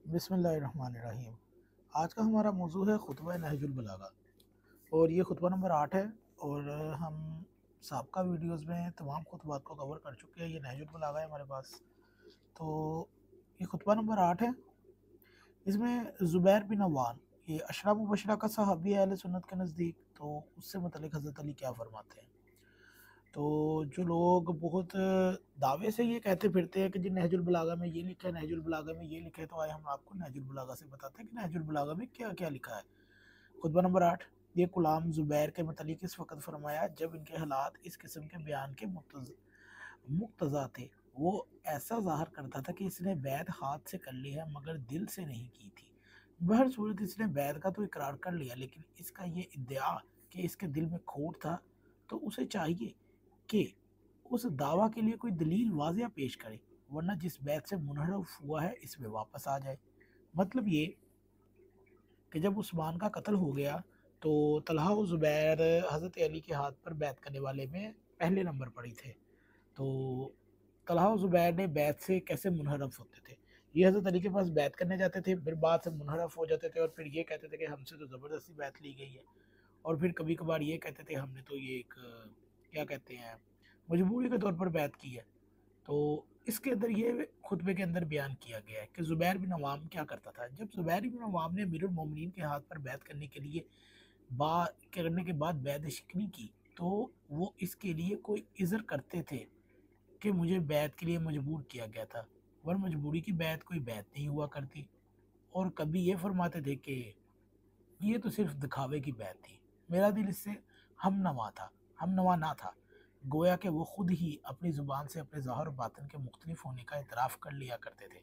بسم اللہ الرحمن الرحیم۔ آج کا ہمارا موضوع ہے خطبہ نہج البلاغہ، اور یہ خطبہ نمبر 8 ہے، اور ہم سابقہ ویڈیوز میں تمام خطبات کو کور کر چکے ہیں۔ یہ نہج البلاغہ ہے ہمارے پاس، تو یہ خطبہ نمبر 8 ہے۔ اس میں زبیر بن عوام، یہ اشرا مبشرہ کا صحابی ہے اہل سنت کے نزدیک، تو اس سے متعلق حضرت علی کیا فرماتے ہیں۔ تو جو لوگ بہت دعوے سے یہ کہتے پھرتے ہیں کہ جی نہج البلاغہ میں یہ لکھا ہے، نہج البلاغہ میں یہ لکھا ہے، تو آئے ہم آپ کو نہج البلاغہ سے بتاتے ہیں کہ نہج البلاغہ میں کیا کیا لکھا ہے۔ خطبہ نمبر 8، یہ غلام زبیر کے متعلق اس وقت فرمایا جب ان کے حالات اس قسم کے بیان کے مقتضا تھے۔ وہ ایسا ظاہر کرتا تھا کہ اس نے بیعت ہاتھ سے کر لی ہے مگر دل سے نہیں کی تھی۔ بہر صورت اس نے بیعت کا تو اقرار کر لیا، لیکن اس کا یہ ادعا کہ اس کے دل میں کھوٹ تھا، تو اسے چاہیے کہ اس دعویٰ کے لیے کوئی دلیل واضح پیش کرے، ورنہ جس بیعت سے منحرف ہوا ہے اس میں واپس آ جائے۔ مطلب یہ کہ جب عثمان کا قتل ہو گیا تو طلحہ و زبیر حضرت علی کے ہاتھ پر بیعت کرنے والے میں پہلے نمبر پڑی تھے، تو طلحہ و زبیر نے بیعت سے کیسے منحرف ہوتے تھے؟ یہ حضرت علی کے پاس بیعت کرنے جاتے تھے، پھر بعد سے منحرف ہو جاتے تھے، اور پھر یہ کہتے تھے کہ ہم سے تو زبردستی بیعت لی گئی ہے، اور پھر کبھی کبھار یہ کہتے تھے ہم نے تو یہ ایک کیا کہتے ہیں مجبوری کے طور پر بیعت کی ہے۔ تو اس کے اندر یہ خطبے کے اندر بیان کیا گیا ہے کہ زبیر بن عوام کیا کرتا تھا۔ جب زبیر بن عوام نے امیر المومنین کے ہاتھ پر بیعت کرنے کے بعد بیعت شکنی کی، تو وہ اس کے لیے کوئی عذر کرتے تھے کہ مجھے بیعت کے لیے مجبور کیا گیا تھا، ور مجبوری کی بیعت کوئی بیعت نہیں ہوا کرتی۔ اور کبھی یہ فرماتے تھے کہ یہ تو صرف دکھاوے کی بیعت تھی، میرا دل اس سے ہم نوا نہ تھا، گویا کہ وہ خود ہی اپنی زبان سے اپنے ظاہر و باطن کے مختلف ہونے کا اعتراف کر لیا کرتے تھے،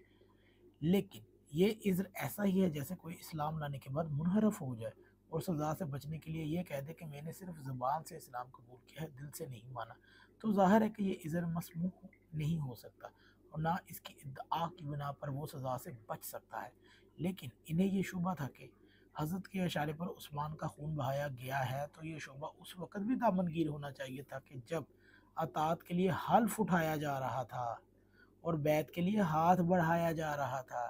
لیکن یہ عذر ایسا ہی ہے جیسے کوئی اسلام لانے کے بعد منحرف ہو جائے اور سزا سے بچنے کے لیے یہ کہہ دے کہ میں نے صرف زبان سے اسلام قبول کیا ہے، دل سے نہیں مانا، تو ظاہر ہے کہ یہ عذر مسموح نہیں ہو سکتا، اور نہ اس کی ادعا کی بنا پر وہ سزا سے بچ سکتا ہے۔ لیکن انہیں یہ شبہ تھا کہ حضرت کے اشارے پر عثمان کا خون بہایا گیا ہے، تو یہ شعبہ اس وقت بھی دامنگیر ہونا چاہیے تھا کہ جب اطاعت کے لیے حلف اٹھایا جا رہا تھا اور بیعت کے لیے ہاتھ بڑھایا جا رہا تھا،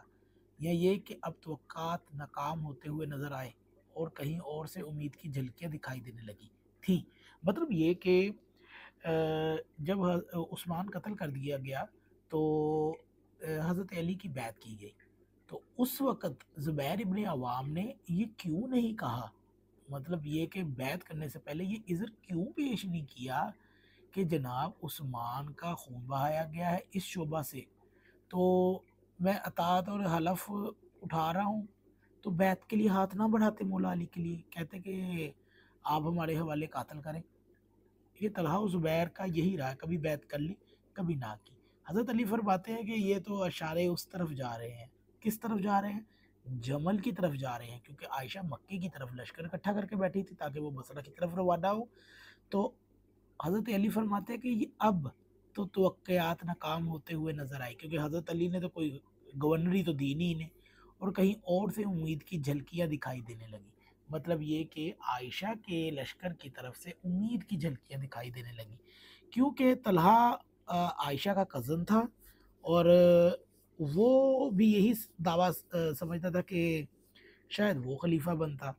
یا یہ کہ اب توقعات ناکام ہوتے ہوئے نظر آئے اور کہیں اور سے امید کی جھلکیاں دکھائی دینے لگی تھی۔ مطلب یہ کہ جب عثمان قتل کر دیا گیا تو حضرت علی کی بیعت کی گئی، تو اس وقت زبیر ابن عوام نے یہ کیوں نہیں کہا، مطلب یہ کہ بیعت کرنے سے پہلے یہ عذر کیوں پیش نہیں کیا کہ جناب عثمان کا خون بہایا گیا ہے اس شعبہ سے، تو میں اطاعت اور حلف اٹھا رہا ہوں، تو بیعت کے لیے ہاتھ نہ بڑھاتے، مولا علی کے لیے کہتے کہ آپ ہمارے حوالے قاتل کریں۔ یہ طلحہ و زبیر کا یہی رہا، کبھی بیعت کر لی کبھی نہ کی۔ حضرت علی فرماتے ہیں کہ یہ تو اشارے اس طرف جا رہے ہیں، کس طرف جا رہے ہیں؟ جمل کی طرف جا رہے ہیں، کیونکہ عائشہ مکی کی طرف لشکر اکٹھا کر کے بیٹھی تھی تاکہ وہ بصرہ کی طرف روانہ ہو۔ تو حضرت علی فرماتے ہیں کہ یہ اب تو توقعات ناکام ہوتے ہوئے نظر آئی، کیونکہ حضرت علی نے تو کوئی گورنری تو دی نہیں انہیں، اور کہیں اور سے امید کی جھلکیاں دکھائی دینے لگی۔ مطلب یہ کہ عائشہ کے لشکر کی طرف سے امید کی جھلکیاں دکھائی دینے لگی، کیونکہ طلحہ عائشہ کا کزن تھا، اور وہ بھی یہی دعویٰ سمجھتا تھا کہ شاید وہ خلیفہ بنتا۔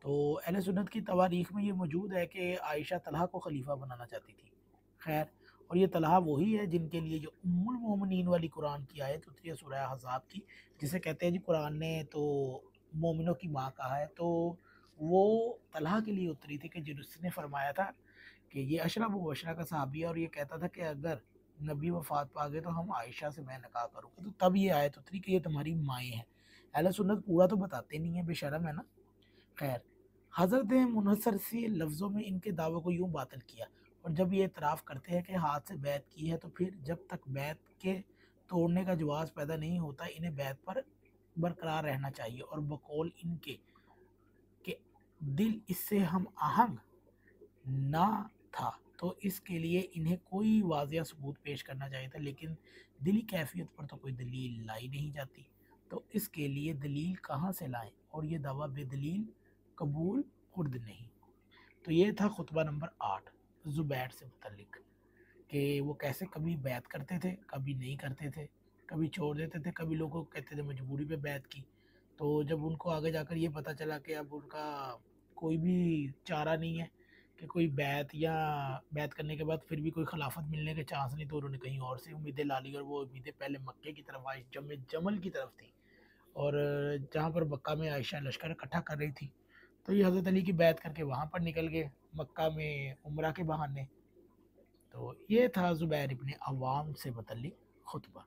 تو اہل سنت کی تواریخ میں یہ موجود ہے کہ عائشہ طلحہ کو خلیفہ بنانا چاہتی تھی۔ خیر، اور یہ طلحہ وہی ہے جن کے لیے جو ام المومنین والی قرآن کی آیت اتری ہے سورہ احزاب کی، جسے کہتے ہیں جی قرآن نے تو مومنوں کی ماں کہا ہے، تو وہ طلحہ کے لیے اتری تھی کہ جس نے فرمایا تھا کہ یہ اشرف مبشرہ کا صحابی ہے، اور یہ کہتا تھا کہ اگر نبی وفات پا گئے تو ہم عائشہ سے میں نکاح کروں گا، تو تب یہ آیت اتری کہ یہ تمہاری مائیں ہیں۔ اہل سنت پورا تو بتاتے نہیں ہیں، بے شرم ہے نا۔ خیر، حضرت منحصر سی لفظوں میں ان کے دعوے کو یوں باطل کیا، اور جب یہ اعتراف کرتے ہیں کہ ہاتھ سے بیعت کی ہے، تو پھر جب تک بیعت کے توڑنے کا جواز پیدا نہیں ہوتا انہیں بیعت پر برقرار رہنا چاہیے، اور بقول ان کے کہ دل اس سے ہم آہنگ نہ تھا، تو اس کے لیے انہیں کوئی واضح ثبوت پیش کرنا چاہیے تھا، لیکن دلی کیفیت پر تو کوئی دلیل لائی نہیں جاتی، تو اس کے لیے دلیل کہاں سے لائیں، اور یہ دعویٰ بے دلیل قبول خرد نہیں۔ تو یہ تھا خطبہ نمبر 8 زبیر سے متعلق، کہ وہ کیسے کبھی بیعت کرتے تھے کبھی نہیں کرتے تھے، کبھی چھوڑ دیتے تھے، کبھی لوگوں کو کہتے تھے مجبوری پہ بیعت کی۔ تو جب ان کو آگے جا کر یہ پتہ چلا کہ اب ان کا کوئی بھی چارہ نہیں ہے کہ کوئی بیعت یا بیعت کرنے کے بعد پھر بھی کوئی خلافت ملنے کے چانس نہیں، تو انہوں نے کہیں اور سے امیدیں لا لی، اور وہ امیدیں پہلے مکے کی طرف عائش جمل کی طرف تھی، اور جہاں پر مکہ میں عائشہ لشکر اکٹھا کر رہی تھی، تو یہ حضرت علی کی بیعت کر کے وہاں پر نکل گئے مکہ میں عمرہ کے بہانے۔ تو یہ تھا زبیر ابن عوام سے متعلق خطبہ۔